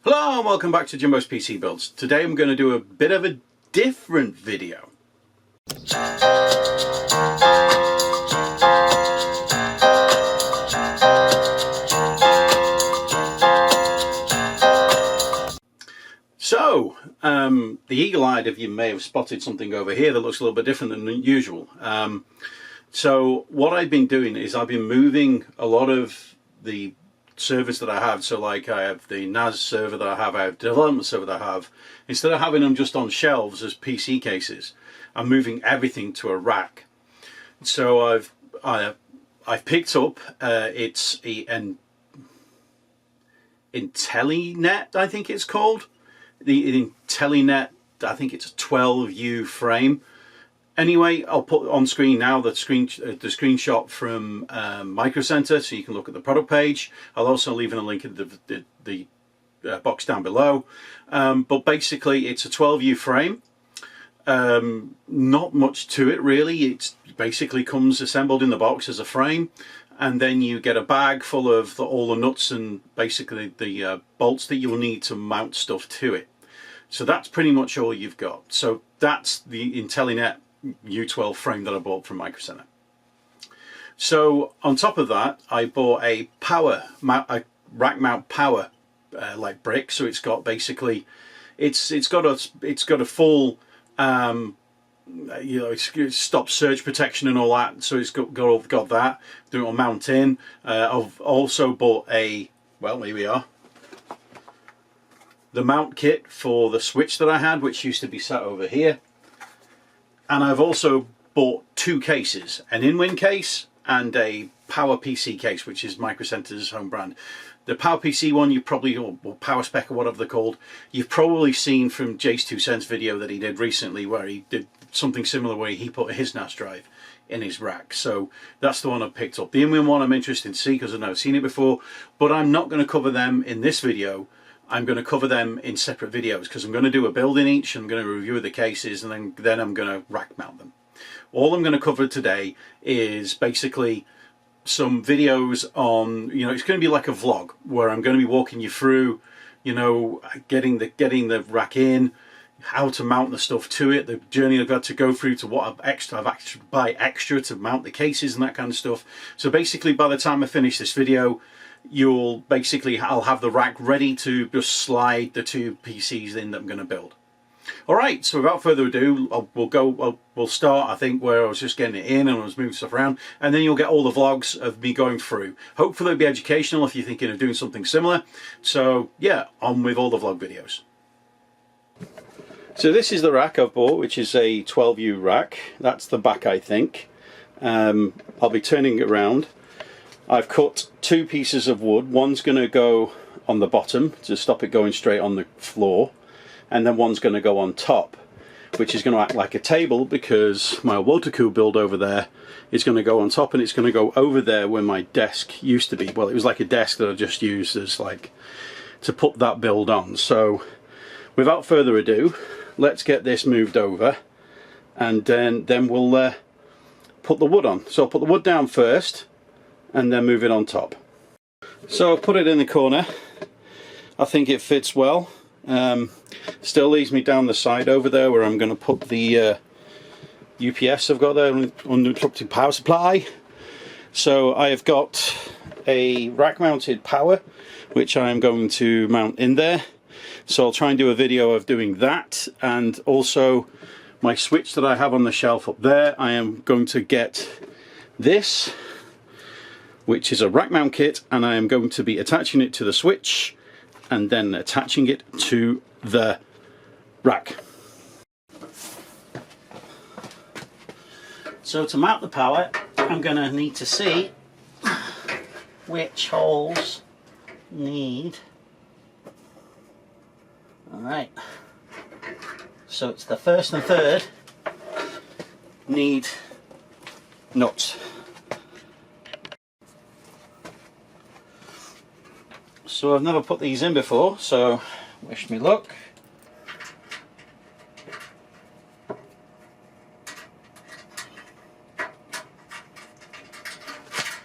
Hello and welcome back to Jimbo's PC Builds. Today I'm going to do a bit of a different video. So, the eagle-eyed of you may have spotted something over here that looks a little bit different than usual. So what I've been doing is I've been moving a lot of the servers that I have. So like I have the NAS server that I have the development server that I have. Instead of having them just on shelves as PC cases, I'm moving everything to a rack. So I've picked up it's an Intellinet, I think it's called. The Intellinet, I think it's a 12U frame. Anyway, I'll put on screen now the screenshot from Micro Center, so you can look at the product page. I'll also leave in a link in the box down below. But basically, it's a 12U frame. Not much to it really. It basically comes assembled in the box as a frame, and then you get a bag full of all the nuts and basically the bolts that you'll need to mount stuff to it. So that's pretty much all you've got. So that's the Intellinet U12 frame that I bought from Micro Center. So on top of that, I bought a rack mount power like brick. So it's got basically, it's got a full it's stops surge protection and all that. So it's got that. It'll mount in. I've also bought here we are. The mount kit for the switch that I had, which used to be sat over here. And I've also bought two cases, an InWin case and a Power PC case, which is Micro Center's home brand. The Power PC one you probably, or Powerspec or whatever they're called, you've probably seen from Jay's 2 cents video that he did recently, where he did something similar where he put his NAS drive in his rack. So that's the one I picked up. The InWin one I'm interested to see because I've never seen it before, but I'm not going to cover them in this video. I'm going to cover them in separate videos because I'm going to do a build in each. I'm going to review the cases and then I'm going to rack mount them. All I'm going to cover today is basically some videos on, it's going to be like a vlog where I'm going to be walking you through, getting the rack in, how to mount the stuff to it, the journey I've got to go through to what I've actually buy extra to mount the cases and that kind of stuff. So basically by the time I finish this video, I'll have the rack ready to just slide the two PCs in that I'm going to build. Alright, so without further ado, we'll start, I think, where I was just getting it in and I was moving stuff around, and then you'll get all the vlogs of me going through. Hopefully it'll be educational if you're thinking of doing something similar. So yeah, on with all the vlog videos. So this is the rack I've bought, which is a 12U rack. That's the back, I think. I'll be turning it around. I've cut two pieces of wood. One's going to go on the bottom to stop it going straight on the floor, and then one's going to go on top, which is going to act like a table because my water cool build over there is going to go on top, and it's going to go over there where my desk used to be. Well, it was like a desk that I just used as like to put that build on. So without further ado, let's get this moved over, and then we'll put the wood on. So I'll put the wood down first and then move it on top. So I'll put it in the corner. I think it fits well. Still leaves me down the side over there where I'm going to put the UPS I've got there, uninterrupted power supply. So I have got a rack mounted power which I am going to mount in there. So I'll try and do a video of doing that, and also my switch that I have on the shelf up there, I am going to get this, which is a rack mount kit, and I am going to be attaching it to the switch and then attaching it to the rack. So to mount the power, I'm going to need to see which holes need. Alright, so it's the first and third need nuts. So I've never put these in before, so wish me luck.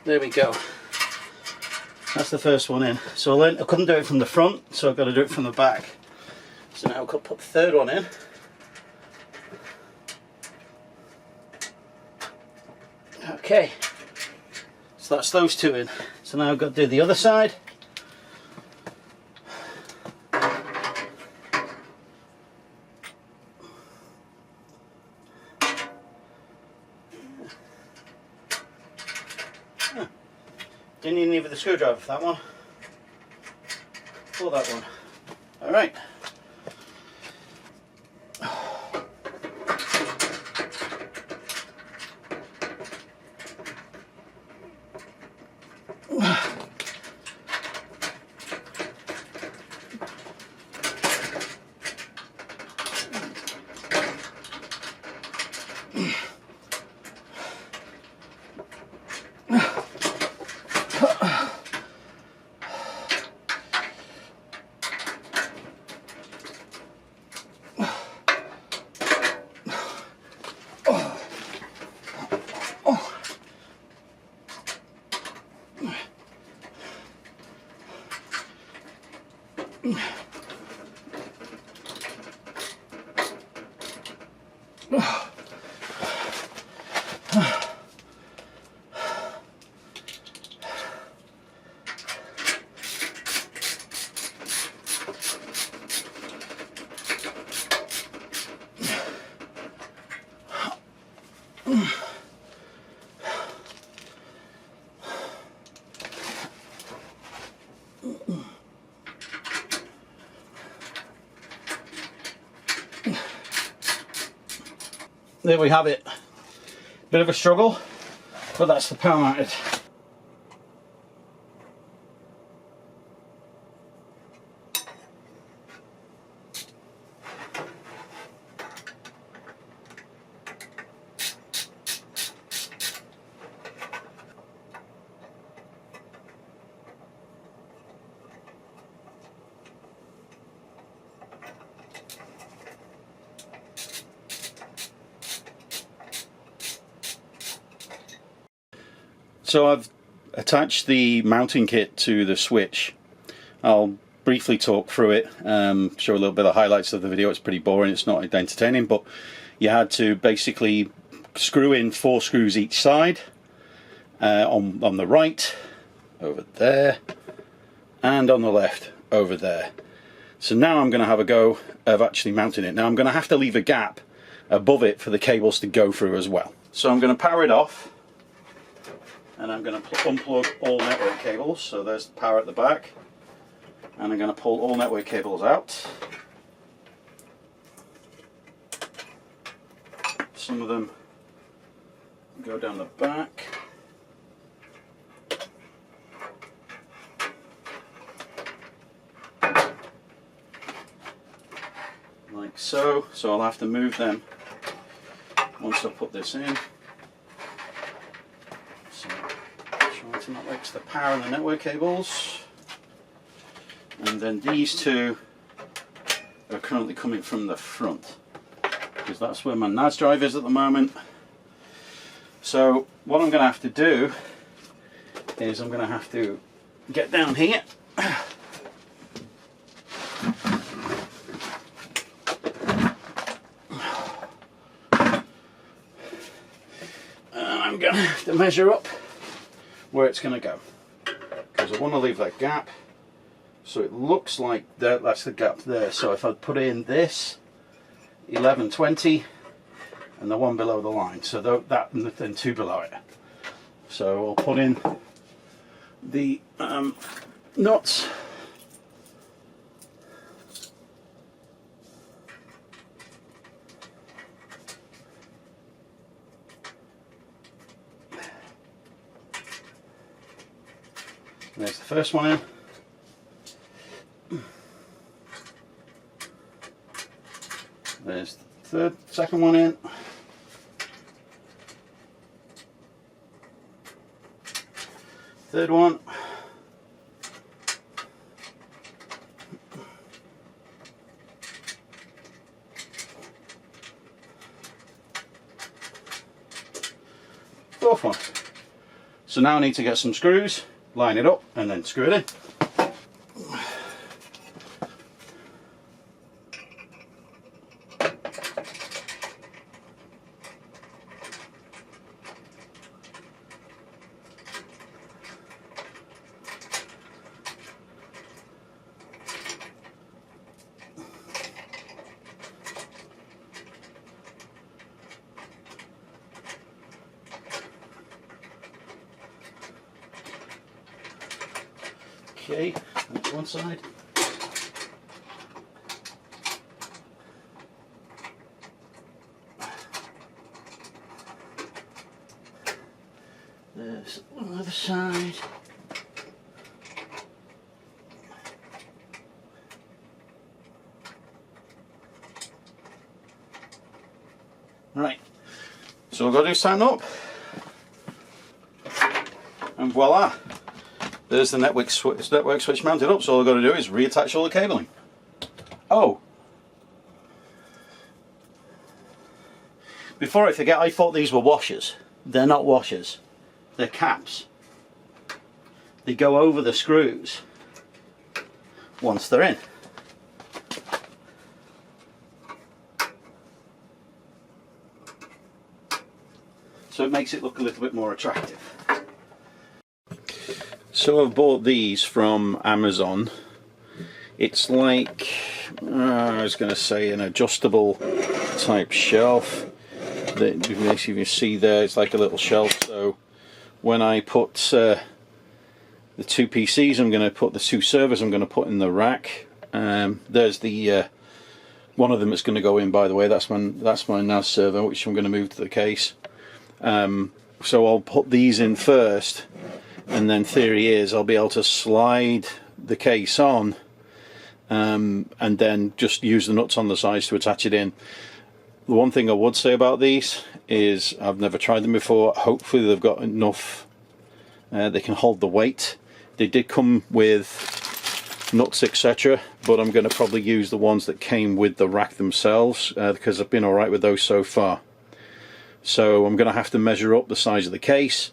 There we go. That's that's the first one in. So I learned I couldn't do it from the front, so I've got to do it from the back. So now I've got to put the third one in. Okay, so that's those two in. So now I've got to do the other side. Didn't even need the screwdriver for that one. Or that one. Alright. There we have it. Bit of a struggle, but that's the power mounted. So I've attached the mounting kit to the switch. I'll briefly talk through it, show a little bit of highlights of the video. It's pretty boring, it's not entertaining, but you had to basically screw in 4 screws each side, on the right, over there, and on the left, over there. So now I'm going to have a go of actually mounting it. Now I'm going to have to leave a gap above it for the cables to go through as well. So I'm going to power it off. And I'm going to unplug all network cables, so there's the power at the back, and I'm going to pull all network cables out. Some of them go down the back. Like so, so I'll have to move them once I put this in. That's the power and the network cables, and then these two are currently coming from the front because that's where my NAS drive is at the moment. So what I'm going to have to do is I'm going to have to get down here and I'm going to have to measure up where it's going to go, because I want to leave that gap so it looks like that's the gap there. So if I put in this 1120 and the one below the line, so that and then 2 below it, so I'll put in the nuts. There's the first one in. There's the second one in. Third one. Fourth one. So now I need to get some screws, line it up and then screw it in. Okay, that's one side. There's one other side. Right, so all I've got to do is tighten up, and voila, there's the network switch mounted up. So all I've got to do is reattach all the cabling. Oh, before I forget, I thought these were washers. They're not washers, they're caps. They go over the screws once they're in. So it makes it look a little bit more attractive. So I've bought these from Amazon. It's like, I was going to say, an adjustable type shelf. Basically, you see there, it's like a little shelf. So when I put the two PCs, I'm going to put the two servers, I'm going to put in the rack. There's the one of them that's going to go in, by the way. That's my NAS server, which I'm going to move to the case. So I'll put these in first, and then theory is I'll be able to slide the case on, and then just use the nuts on the sides to attach it in. The one thing I would say about these is I've never tried them before. Hopefully they've got enough, they can hold the weight. They did come with nuts, etc., but I'm going to probably use the ones that came with the rack themselves, because I've been alright with those so far. So I'm going to have to measure up the size of the case,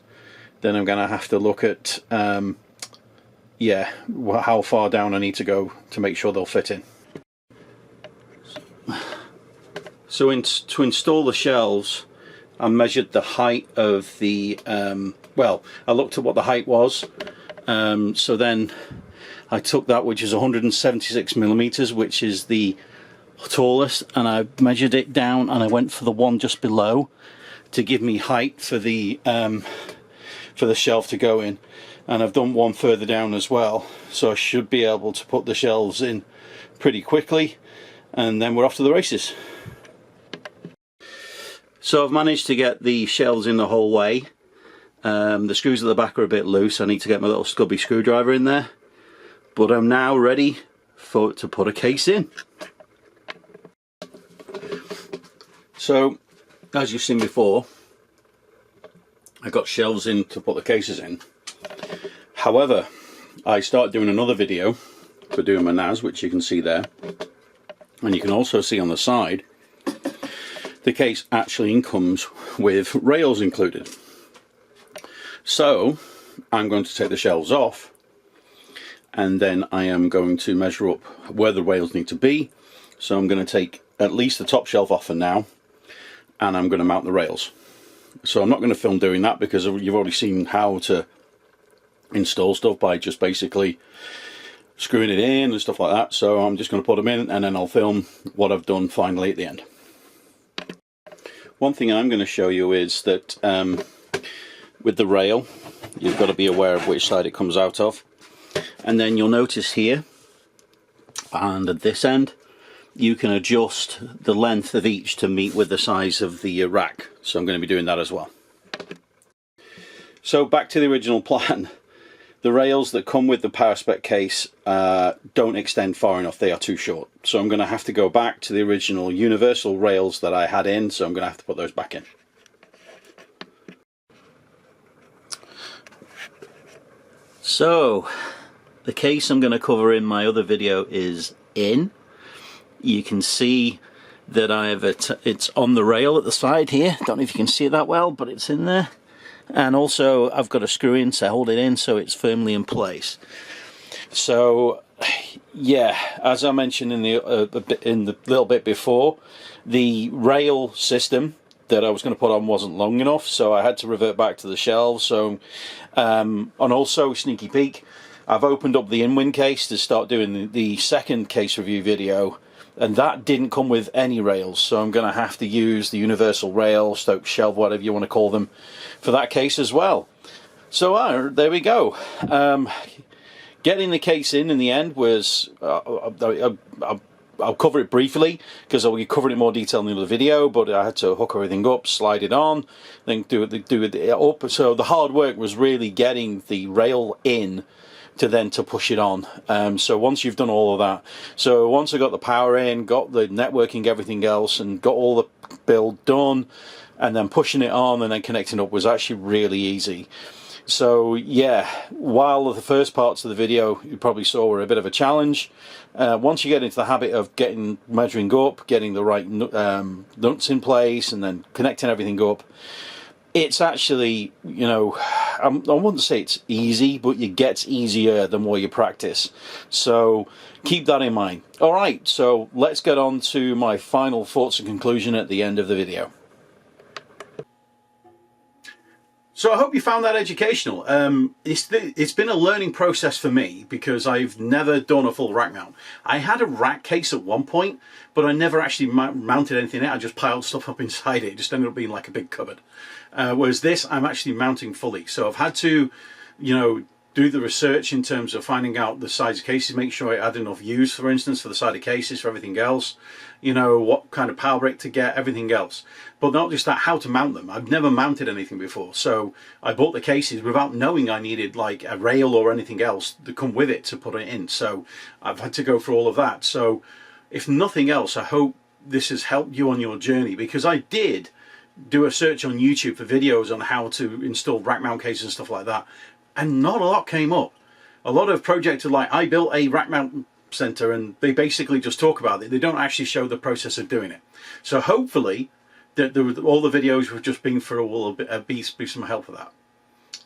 then I'm going to have to look at yeah, how far down I need to go to make sure they'll fit in. So to install the shelves, I measured the height of the, well, I looked at what the height was, so then I took that, which is 176 millimeters, which is the tallest, and I measured it down, and I went for the one just below to give me height for the shelf to go in, and I've done one further down as well, so I should be able to put the shelves in pretty quickly, and then we're off to the races. So I've managed to get the shelves in the whole way. The screws at the back are a bit loose. I need to get my little scubby screwdriver in there, but I'm now ready to put a case in. So as you've seen before, I got shelves in to put the cases in. However, I started doing another video for doing my NAS, which you can see there, and you can also see on the side the case actually comes with rails included. So I'm going to take the shelves off, and then I am going to measure up where the rails need to be. So I'm going to take at least the top shelf off for now, and I'm going to mount the rails. So I'm not going to film doing that because you've already seen how to install stuff by just basically screwing it in and stuff like that. So I'm just going to put them in, and then I'll film what I've done finally at the end. One thing I'm going to show you is that with the rail, you've got to be aware of which side it comes out of, and then you'll notice here and at this end you can adjust the length of each to meet with the size of the rack. So I'm going to be doing that as well. So back to the original plan. The rails that come with the Powerspec case don't extend far enough, they are too short. So I'm going to have to go back to the original universal rails that I had in, so I'm going to have to put those back in. So the case I'm going to cover in my other video is in. You can see that it's on the rail at the side here. Don't know if you can see it that well, but it's in there. and also I've got a screw in to hold it in so it's firmly in place. So yeah, as I mentioned in the little bit before, the rail system that I was going to put on wasn't long enough, so I had to revert back to the shelves. So and also, sneaky peek, I've opened up the in-wing case to start doing the second case review video, and that didn't come with any rails, so I'm going to have to use the universal rail, Stoke shelf, whatever you want to call them, for that case as well. So there we go. Getting the case in the end was, I'll cover it briefly because I'll be covering it in more detail in the other video, but I had to hook everything up, slide it on, then do it up. So the hard work was really getting the rail in to push it on. So once you've done all of that, so once I got the power in, got the networking, everything else, and got all the build done, and then pushing it on and then connecting up was actually really easy. So yeah, while the first parts of the video you probably saw were a bit of a challenge, once you get into the habit of measuring up, getting the right nuts in place, and then connecting everything up, it's actually, you know, I wouldn't say it's easy, but it gets easier the more you practice. So keep that in mind. All right, so let's get on to my final thoughts and conclusion at the end of the video. So I hope you found that educational. It's been a learning process for me because I've never done a full rack mount. I had a rack case at one point, but I never actually mounted anything in it. I just piled stuff up inside it. It just ended up being like a big cupboard. Whereas this, I'm actually mounting fully. So I've had to, you know, do the research in terms of finding out the size of cases, make sure I had enough use, for instance, for the side of cases, for everything else, you know, what kind of power brick to get, everything else. But not just that, how to mount them. I've never mounted anything before, so I bought the cases without knowing I needed like a rail or anything else to come with it to put it in. So I've had to go through all of that. So if nothing else, I hope this has helped you on your journey, because I did do a search on YouTube for videos on how to install rack mount cases and stuff like that, and not a lot came up. A lot of projects are like, I built a rack mount center, and they basically just talk about it. They don't actually show the process of doing it. So hopefully all the videos have just been for be some help for that.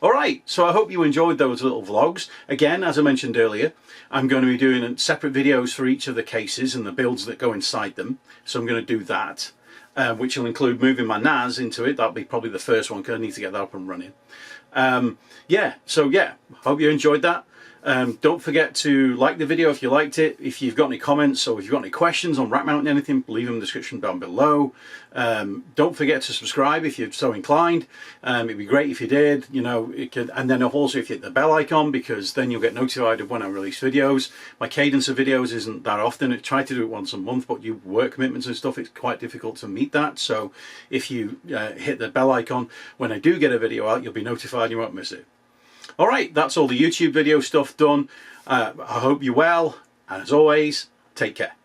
All right, so I hope you enjoyed those little vlogs. Again, as I mentioned earlier, I'm going to be doing separate videos for each of the cases and the builds that go inside them. So I'm going to do that, which will include moving my NAS into it. That'll be probably the first one because I need to get that up and running. Yeah, so yeah, hope you enjoyed that. Don't forget to like the video if you liked it. If you've got any comments or if you've got any questions on rack mounting anything, leave them in the description down below. Don't forget to subscribe if you're so inclined. It'd be great if you did, you know, and then also if you hit the bell icon, because then you'll get notified of when I release videos. My cadence of videos isn't that often. I try to do it once a month, but you work commitments and stuff, it's quite difficult to meet that. So if you hit the bell icon, when I do get a video out, you'll be notified and you won't miss it. Alright, that's all the YouTube video stuff done. I hope you're well, and as always, take care.